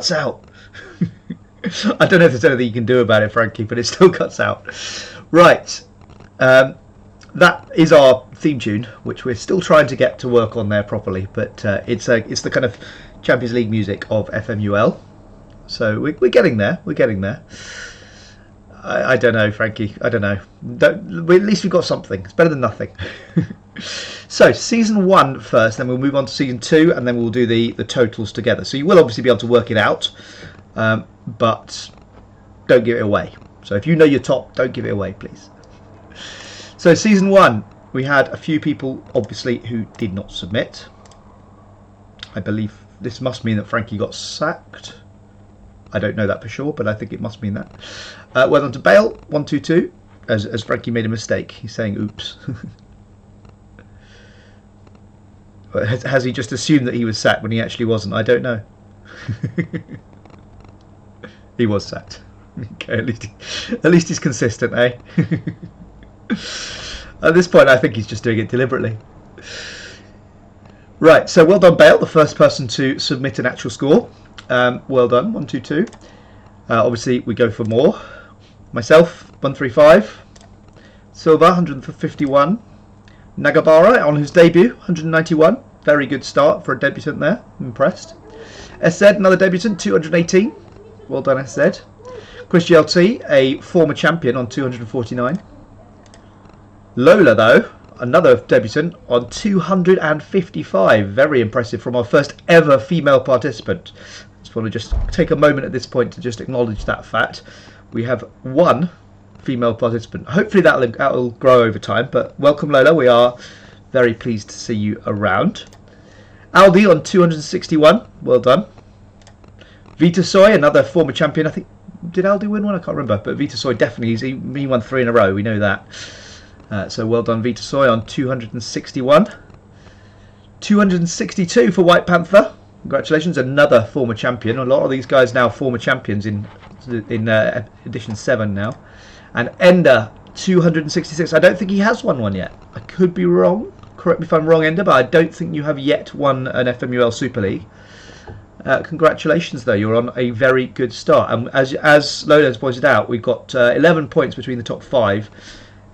cuts out. I don't know if there's anything you can do about it, Frankie, but it still cuts out. Right. That is our theme tune, which we're still trying to get to work on there properly, but it's the kind of Champions League music of FMUL. So we're getting there. We're getting there. I don't know, Frankie. I don't know. At least we've got something. It's better than nothing. So season 1 first, then we'll move on to season 2, and then we'll do the totals together. So you will obviously be able to work it out, but don't give it away. So if you know your top, don't give it away, please. So season 1, we had a few people, obviously, who did not submit. I believe this must mean that Frankie got sacked. I don't know that for sure, but I think it must mean that. Well done to Bale, 122, as Frankie made a mistake. He's saying oops. Has he just assumed that he was sacked when he actually wasn't? I don't know. He was sacked. Okay, at least he's consistent, eh? At this point, I think he's just doing it deliberately. Right, so well done, Bale, the first person to submit an actual score. Well done, 122. Obviously, we go for more. Myself, 135. Silva, 151. Nagabara on his debut, 191. Very good start for a debutant there. Impressed. SZ, another debutant, 218. Well done, SZ. Chris GLT, a former champion, on 249. Lola, though, another debutant, on 255. Very impressive from our first ever female participant. Just want to take a moment at this point to just acknowledge that fact. We have one female participant. Hopefully that'll grow over time, but welcome, Lola. We are very pleased to see you around. Aldi on 261. Well done. Vita Soy, another former champion. I think, did Aldi win one? I can't remember, but Vita Soy definitely, he won 3 in a row. We know that. So well done, Vita Soy, on 261. 262 for White Panther. Congratulations, another former champion. A lot of these guys now former champions in edition 7 now. And Ender, 266. I don't think he has won one yet. I could be wrong. Correct me if I'm wrong, Ender, but I don't think you have yet won an FMUL Super League. Congratulations, though. You're on a very good start. And as Lola has pointed out, we've got 11 points between the top 5.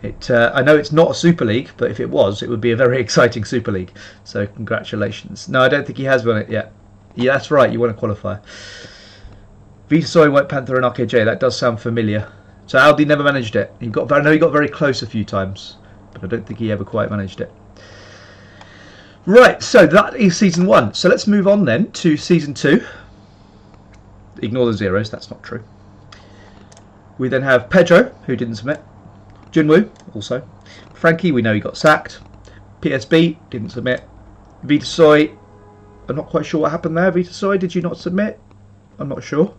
I know it's not a Super League, but if it was, it would be a very exciting Super League. So congratulations. No, I don't think he has won it yet. Yeah, that's right. You won a qualifier. Vita Soy, White Panther, and RKJ. That does sound familiar. So Aldi never managed it. I know he got very close a few times, but I don't think he ever quite managed it. Right, so that is season 1. So let's move on then to season 2. Ignore the zeros, that's not true. We then have Pedro, who didn't submit. Junwoo, also. Frankie, we know he got sacked. PSB, didn't submit. Vita Soy, I'm not quite sure what happened there. Vita Soy, did you not submit? I'm not sure.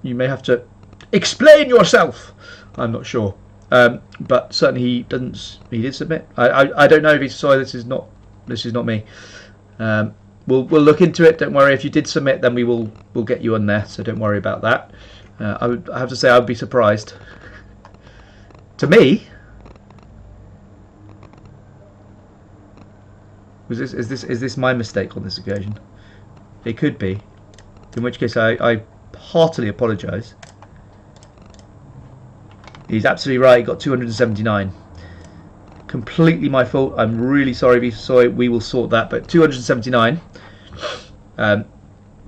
You may have to explain yourself. I'm not sure. But certainly he did submit. I don't know, Vita Soy, this is not me. We'll look into it, don't worry. If you did submit, then we'll get you on there, so don't worry about that. I have to say I would be surprised. To me, is this my mistake on this occasion? It could be. In which case I heartily apologise. He's absolutely right. He got 279. Completely my fault. I'm really sorry, Vita Soy. We will sort that. But 279.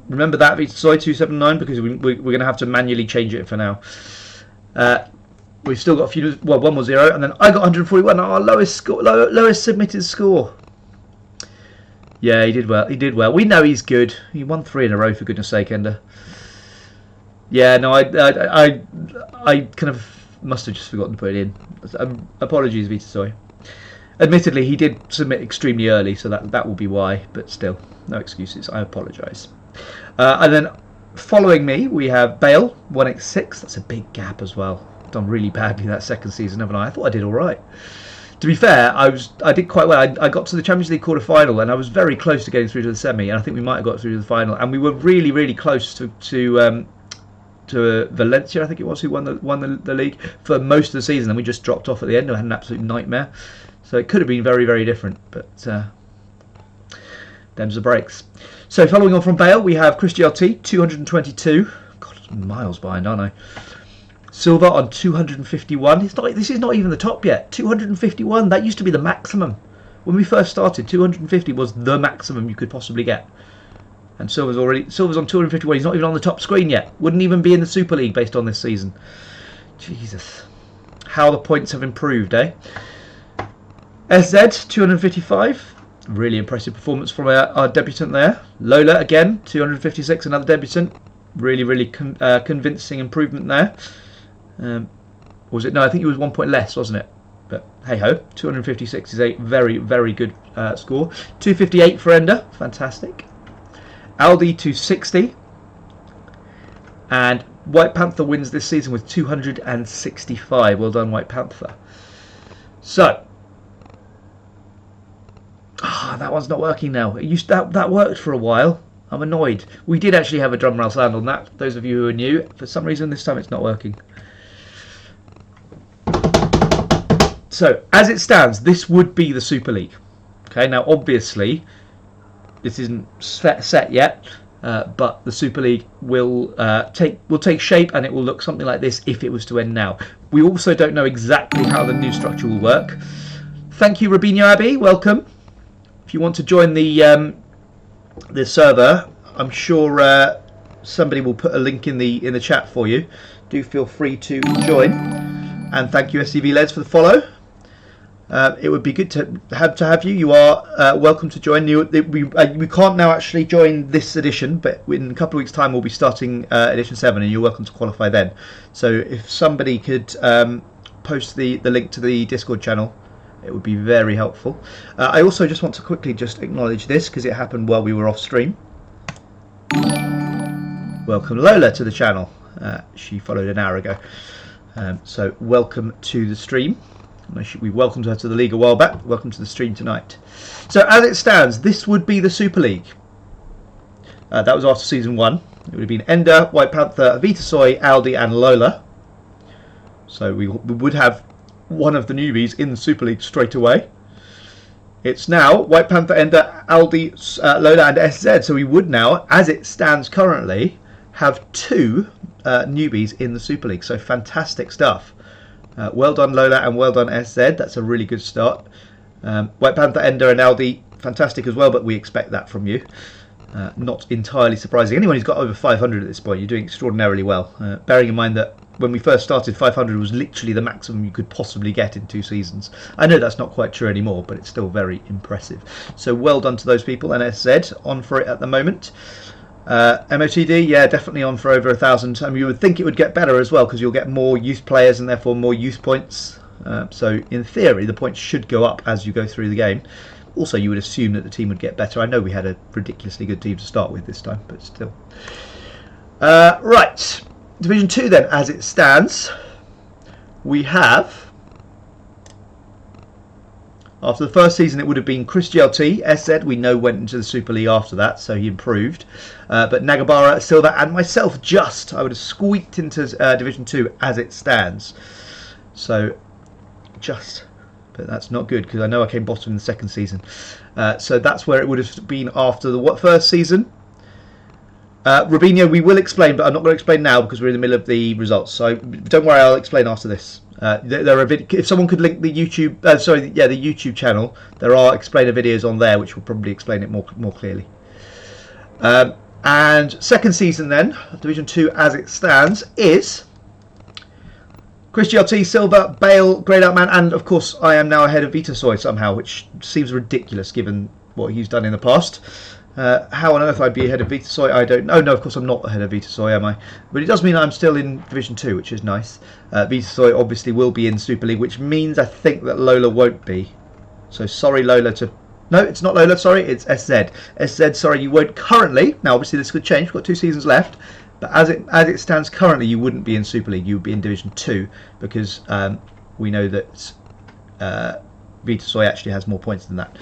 Remember that, Vita Soy, 279, because we're going to have to manually change it for now. We've still got a few. Well, one was 0, and then I got 141. Our lowest score, lowest submitted score. Yeah, he did well. He did well. We know he's good. He won 3 in a row, for goodness sake, Ender. Yeah, no, I kind of must have just forgotten to put it in. Apologies, Vita Soy. Admittedly, he did submit extremely early, so that will be why. But still, no excuses. I apologise. And then following me, we have Bale, 186. That's a big gap as well. Done really badly that second season, haven't I? I thought I did all right. To be fair, I did quite well. I got to the Champions League quarter-final, and I was very close to getting through to the semi, and I think we might have got through to the final. And we were really, really close to Valencia, I think it was, who won the league for most of the season, and we just dropped off at the end. I had an absolute nightmare. So it could have been very, very different, but Them's the breaks. So following on from Bale, we have Chris GLT, 222. God, I'm miles behind, aren't I? Silva on 251. This is not even the top yet. 251. That used to be the maximum. When we first started, 250 was the maximum you could possibly get. And Silva's on 251. He's not even on the top screen yet. Wouldn't even be in the Super League based on this season. Jesus. How the points have improved, eh? SZ, 255. Really impressive performance from our debutant there. Lola, again, 256. Another debutant. Really convincing improvement there. Was it? No, I think it was 1 point less, wasn't it? But hey ho, 256 is a very good score. 258 for Ender, fantastic. Aldi 260, and White Panther wins this season with 265. Well done, White Panther. So, that one's not working now. That worked for a while. I'm annoyed. We did actually have a drum roll sound on that. Those of you who are new, for some reason this time it's not working. So, as it stands, this would be the Super League. Okay, now obviously, this isn't set yet, but the Super League will take shape, and it will look something like this if it was to end now. We also don't know exactly how the new structure will work. Thank you, Robinho Abbey. Welcome. If you want to join the server, I'm sure somebody will put a link in the chat for you. Do feel free to join, and thank you, SCV Leds, for the follow. It would be good to have you. You are welcome to join. We can't now actually join this edition, but in a couple of weeks' time we'll be starting edition 7, and you're welcome to qualify then. So if somebody could post the link to the Discord channel, it would be very helpful. I also just want to quickly just acknowledge this because it happened while we were off stream. Welcome Lola to the channel. She followed an hour ago. So welcome to the stream. We welcomed her to the league a while back. Welcome to the stream tonight. So as it stands, this would be the Super League. That was after season 1. It would have been Ender, White Panther, Vitasoy, Aldi and Lola. So we would have one of the newbies in the Super League straight away. It's now White Panther, Ender, Aldi, Lola and SZ. So we would now, as it stands currently, have 2 newbies in the Super League. So fantastic stuff. Well done Lola and well done SZ. That's a really good start. White Panther, Ender and Aldi, fantastic as well, but we expect that from you. Not entirely surprising. Anyone who's got over 500 at this point, you're doing extraordinarily well. Bearing in mind that when we first started, 500 was literally the maximum you could possibly get in 2 seasons. I know that's not quite true anymore, but it's still very impressive. So well done to those people, and SZ on for it at the moment. MOTD, yeah, definitely on for over 1,000. I mean, you would think it would get better as well because you'll get more youth players and therefore more youth points. So in theory, the points should go up as you go through the game. Also, you would assume that the team would get better. I know we had a ridiculously good team to start with this time, but still. Right, Division 2 then, as it stands, we have... After the first season, it would have been Chris GLT. SZ, we know, went into the Super League after that, so he improved. But Nagabara, Silva, and myself I would have squeaked into Division 2 as it stands. So, but that's not good because I know I came bottom in the second season. So that's where it would have been after the first season. Robinho, we will explain, but I'm not going to explain now because we're in the middle of the results. So don't worry, I'll explain after this. There are if someone could link the YouTube, the YouTube channel. There are explainer videos on there which will probably explain it more clearly. And second season then, Division 2 as it stands is Chris GLT, Silva, Bale, Greyed Out Man, and of course I am now ahead of Vitasoy somehow, which seems ridiculous given what he's done in the past. How on earth I'd be ahead of Vitasoy, I don't know. No, of course I'm not ahead of Vitasoy, am I? But it does mean I'm still in Division 2, which is nice. Vitasoy obviously will be in Super League, which means I think that Lola won't be. So sorry Lola to... No, it's not Lola, sorry, it's SZ. SZ, sorry, you won't currently. Now obviously this could change, we've got 2 seasons left. But as it stands currently, you wouldn't be in Super League, you would be in Division 2. Because we know that Vitasoy actually has more points than that.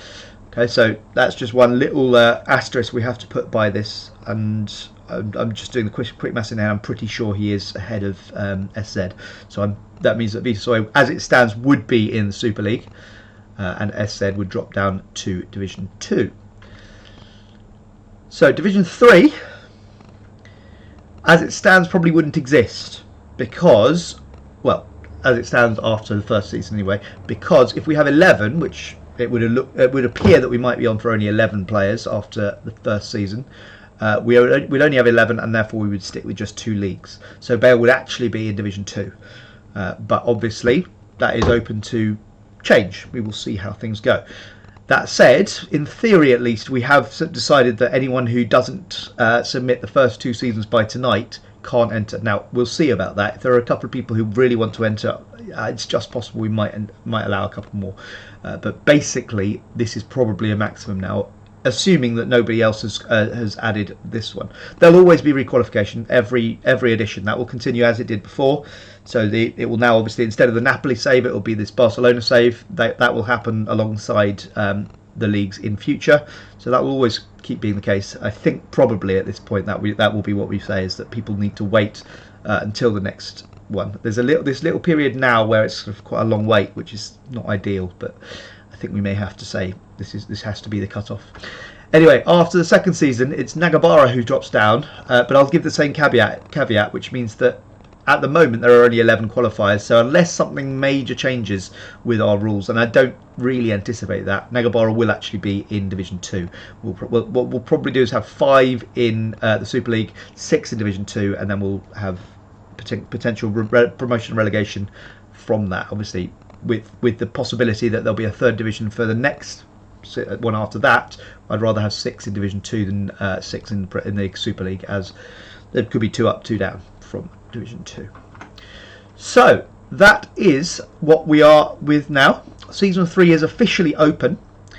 Okay, so that's just one little asterisk we have to put by this, and I'm just doing the quick maths in there. I'm pretty sure he is ahead of SZ, so that means that Vitasoy, as it stands, would be in the Super League, and SZ would drop down to Division 2. So Division 3, as it stands, probably wouldn't exist because, well, as it stands after the first season anyway, because if we have 11, which it would appear that we might be on for only 11 players after the first season, we'd only have 11, and therefore we would stick with just 2 leagues. So Bale would actually be in Division 2. But obviously, that is open to change. We will see how things go. That said, in theory at least, we have decided that anyone who doesn't submit the first 2 seasons by tonight can't enter. Now, we'll see about that. If there are a couple of people who really want to enter, it's just possible we might allow a couple more. But basically, this is probably a maximum now, assuming that nobody else has added this one. There'll always be requalification every edition. That will continue as it did before. So it will now, obviously, instead of the Napoli save, it will be this Barcelona save. That will happen alongside the leagues in future. So that will always keep being the case. I think probably at this point that will be what we say, is that people need to wait until the next one. There's this little period now where it's sort of quite a long wait, which is not ideal, but I think we may have to say this has to be the cut-off. Anyway, after the second season, it's Nagabara who drops down, but I'll give the same caveat, which means that at the moment there are only 11 qualifiers, so unless something major changes with our rules, and I don't really anticipate that, Nagabara will actually be in Division 2. What we'll probably do is have 5 in the Super League, 6 in Division 2, and then we'll have potential promotion and relegation from that, obviously with the possibility that there'll be a 3rd division for the next one after that. I'd rather have 6 in Division 2 than 6 in the Super League, as there could be 2 up, 2 down from Division 2. So that is what we are with now. Season 3 is officially open.